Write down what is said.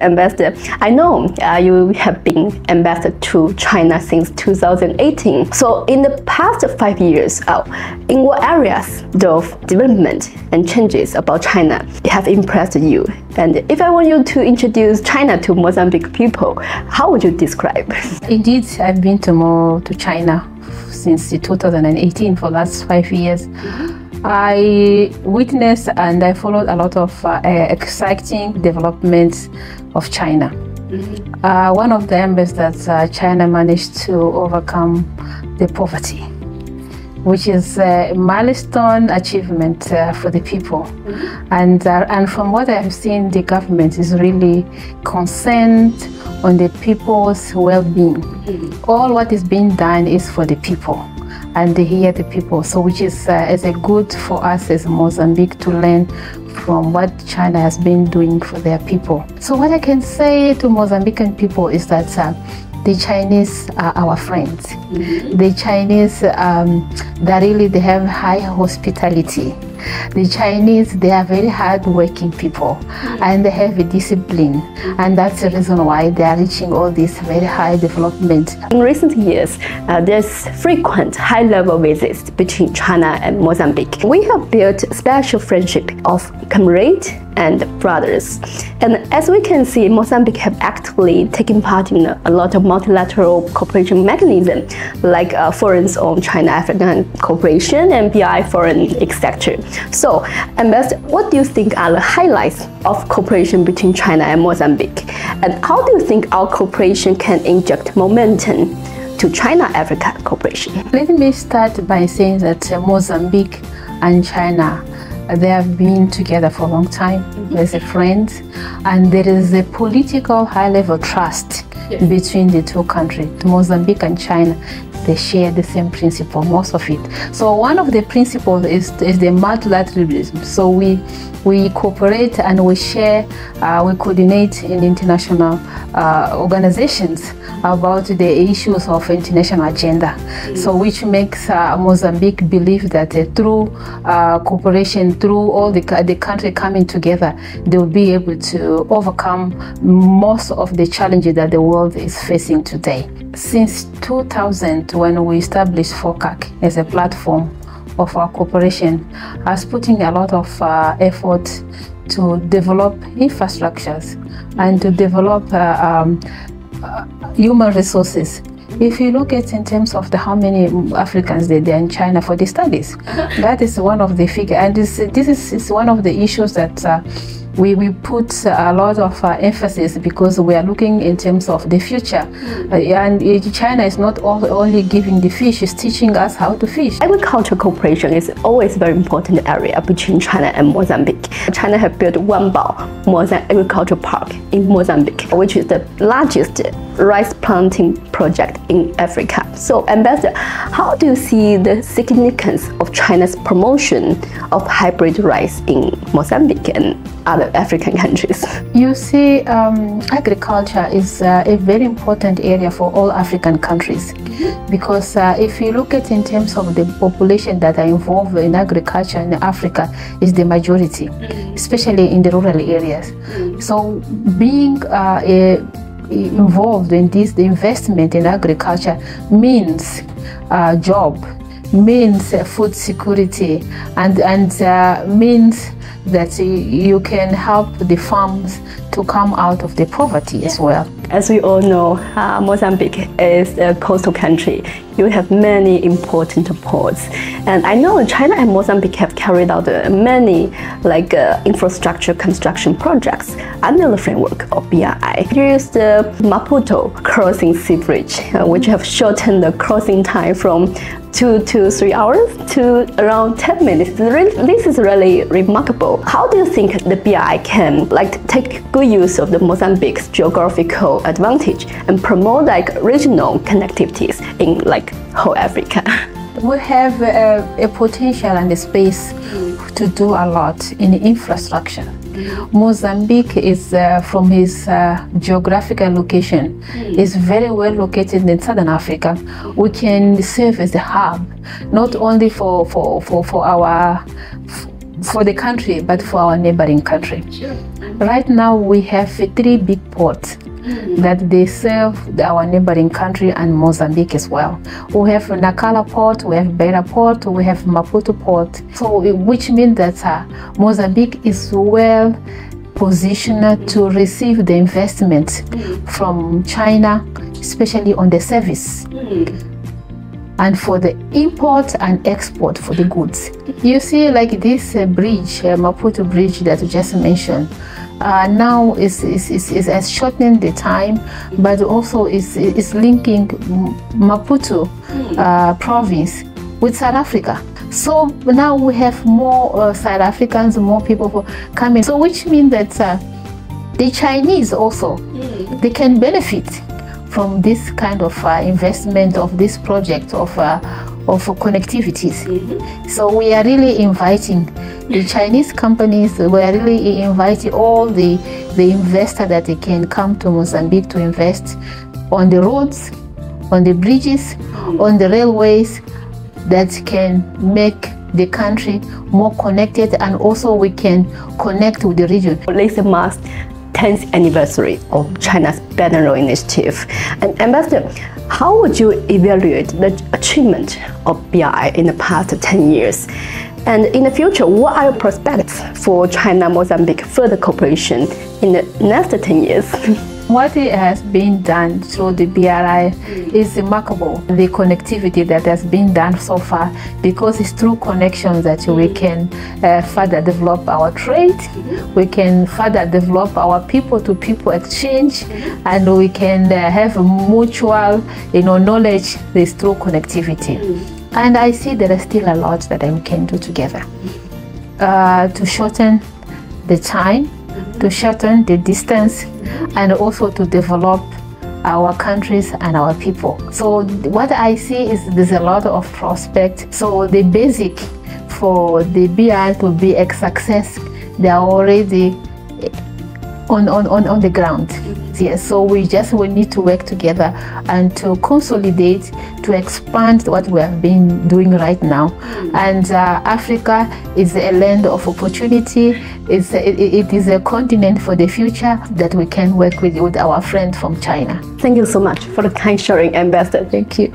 Ambassador. I know you have been ambassador to China since 2018. So in the past 5 years, in what areas of development and changes about China have impressed you? And if I want you to introduce China to Mozambique people, how would you describe? Indeed, I've been to China since 2018 for the last 5 years. I witnessed and I followed a lot of exciting developments of China. One of them is that China managed to overcome the poverty, which is a milestone achievement for the people. And from what I have seen, the government is really concerned on the people's well-being. All what is being done is for the people, and they hear the people. So which is a good for us as Mozambique to learn from what China has been doing for their people. So what I can say to Mozambican people is that the Chinese are our friends. The Chinese, they have high hospitality. The Chinese, they are very hard-working people, and they have a discipline, and that's the reason why they are reaching all this very high development. In recent years, there's frequent high-level visits between China and Mozambique. We have built special friendship of comrades and brothers. And as we can see, Mozambique have actively taken part in a lot of multilateral cooperation mechanisms, like Forums on China-African Cooperation and BRI Foreign, etc. So, Ambassador, what do you think are the highlights of cooperation between China and Mozambique? And how do you think our cooperation can inject momentum to China-Africa cooperation? Let me start by saying that Mozambique and China, they have been together for a long time as a friends, and there is a political high-level trust between the two countries. Mozambique and China, they share the same principle, most of it. So one of the principles is the multilateralism. So we cooperate and we share, we coordinate in international organizations about the issues of international agenda. So which makes Mozambique believe that through cooperation, through all the country coming together, they will be able to overcome most of the challenges that the world is facing today. Since 2000, when we established FOCAC as a platform of our cooperation, has putting a lot of effort to develop infrastructures and to develop human resources. If you look at in terms of how many Africans there are in China for the studies, that is one of the figures, and this is one of the issues that we put a lot of emphasis, because we are looking in terms of the future. And China is not only giving the fish, it's teaching us how to fish. Agricultural cooperation is always a very important area between China and Mozambique. China has built Wanbao Mozambique Agricultural Park in Mozambique, which is the largest rice planting project in Africa. So, Ambassador, how do you see the significance of China's promotion of hybrid rice in Mozambique and other African countries? You see, agriculture is a very important area for all African countries, because if you look at in terms of the population that are involved in agriculture in Africa is the majority, especially in the rural areas. So being involved in this, the investment in agriculture means job, means food security, and means that you can help the farms to come out of the poverty as well. As we all know, Mozambique is a coastal country. You have many important ports. And I know China and Mozambique have carried out many infrastructure construction projects under the framework of BRI. Here is the Maputo crossing sea bridge, which have shortened the crossing time from 2 to 3 hours to around 10 minutes. This is really remarkable. How do you think the BRI can take good use of the Mozambique's geographical advantage and promote regional connectivities in whole Africa? We have a potential and a space to do a lot in infrastructure. Mozambique is, from its geographical location, is very well located in Southern Africa. We can serve as a hub, not only for our for the country, but for our neighboring country. Sure. Right now, we have 3 big ports that they serve our neighboring country and Mozambique as well. We have Nacala Port, we have Beira Port, we have Maputo Port. So, which means that Mozambique is well positioned to receive the investment from China, especially on the service. And for the import and export for the goods. You see, like this bridge, Maputo Bridge that you just mentioned, now is shortening the time, but also is linking Maputo province with South Africa. So now we have more South Africans, more people coming. So which means that the Chinese also, they can benefit from this kind of investment of this project of connectivities. So we are really inviting the Chinese companies, we are really inviting all the investors that they can come to Mozambique to invest on the roads, on the bridges, on the railways that can make the country more connected, and also we can connect with the region. This marks 10th anniversary of China's Belt and Road Initiative. And Ambassador, how would you evaluate the achievement of BRI in the past 10 years? And in the future, what are your prospects for China-Mozambique further cooperation in the next 10 years? What has been done through the BRI is remarkable. The connectivity that has been done so far, because it's through connections that we can further develop our trade, we can further develop our people-to-people exchange, and we can have mutual, knowledge. This through connectivity. And I see there is still a lot that we can do together to shorten the time, to shorten the distance, and also to develop our countries and our people. So what I see is there's a lot of prospect. So the basic for the BRI to be a success, they are already on the ground. Yes, so we need to work together and to consolidate, to expand what we have been doing right now. And Africa is a land of opportunity. It is a continent for the future that we can work with our friend from China. Thank you so much for the kind sharing, Ambassador. Thank you.